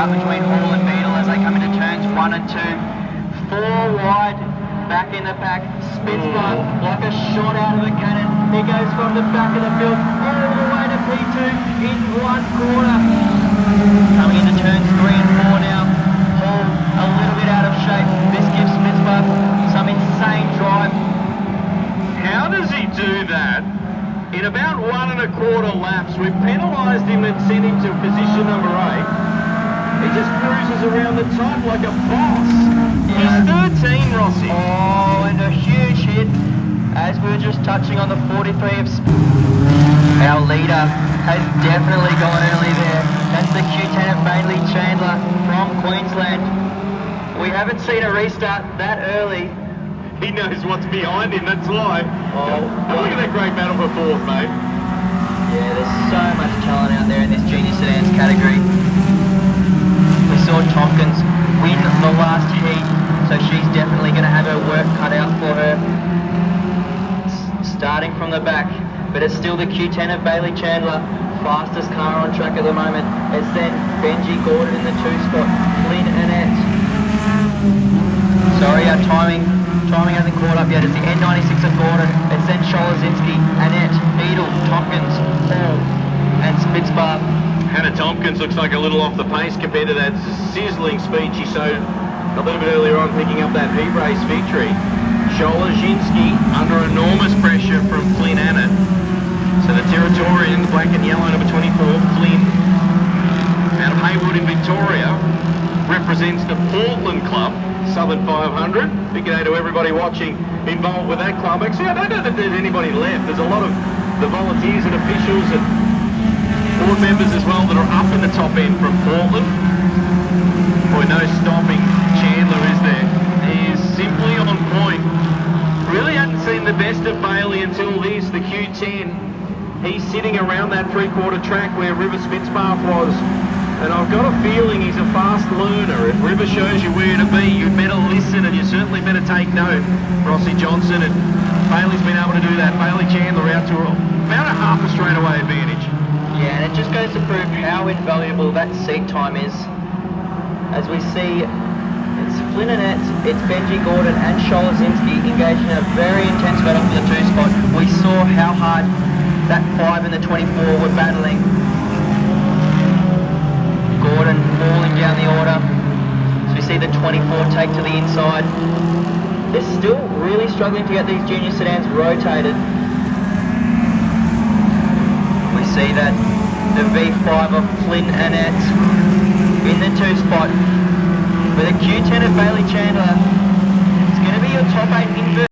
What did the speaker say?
restart between Hall and Beetle as they come into turns 1 and 2. 4 wide, back in the pack. Spitzbart like a shot out of a cannon. He goes from the back of the field all the way to P2 in 1 quarter. Coming into turns 3 and 4 now. Hall a little bit out of shape. This gives Spitzbart some insane drive. How does he do that? In about 1 1/4 laps, we've penalised him and sent him to position number 8. He just cruises around the top like a boss. Yeah. He's 13, Rossi. Oh, and a huge hit as we were just touching on the 43 of our leader has definitely gone early there. That's the Q10 of Bailey Chandler from Queensland. We haven't seen a restart that early. He knows what's behind him, that's why. Oh, Look at that great battle for 4th, mate. Yeah, there's so much talent out there in this junior sedans category. We saw Tompkins win the last heat, so she's definitely going to have her work cut out for her. Starting from the back, but it's still the Q10 of Bailey Chandler, fastest car on track at the moment. It's then Benji Gordon in the 2 spot, Flynn Annette. Sorry, our timing hasn't caught up yet. It's the N96 of Gordon. It's then Sholazinski, Annette, Beetle, Tompkins, Hall, and Spitzbart. Hannah Tompkins looks like a little off the pace compared to that sizzling speed she showed a little bit earlier on, picking up that heat race victory. Sholazinski under enormous pressure from Flynn Annett. So the Territorian, the black and yellow, number 24, Flynn, out of Haywood in Victoria, represents the Portland Club, Southern 500. Big day to everybody watching involved with that club. Actually, I don't know that there's anybody left. There's a lot of the volunteers and officials and board members as well that are up in the top end from Portland. Boy, no stopping Chandler, is there? He is simply on point. Really hadn't seen the best of Bailey until this, the Q10. He's sitting around that 3/4 track where River Spitzbart was. And I've got a feeling he's a fast learner. If River shows you where to be, you'd better listen and you certainly better take note. Rossi Johnson and Bailey's been able to do that. Bailey Chandler out to about a half a straightaway advantage. Yeah, and it just goes to prove how invaluable that seat time is. As we see, it's Flynn Annette, it's Benji Gordon and Sholazinski engaged in a very intense battle for the 2 spot. We saw how hard that 5 and the 24 were battling. Gordon falling down the order. So we see the 24 take to the inside. They're still really struggling to get these junior sedans rotated. We see that the V5 of Flynn Annette in the 2 spot with a Q10 of Bailey Chandler. It's going to be your top 8 inverse.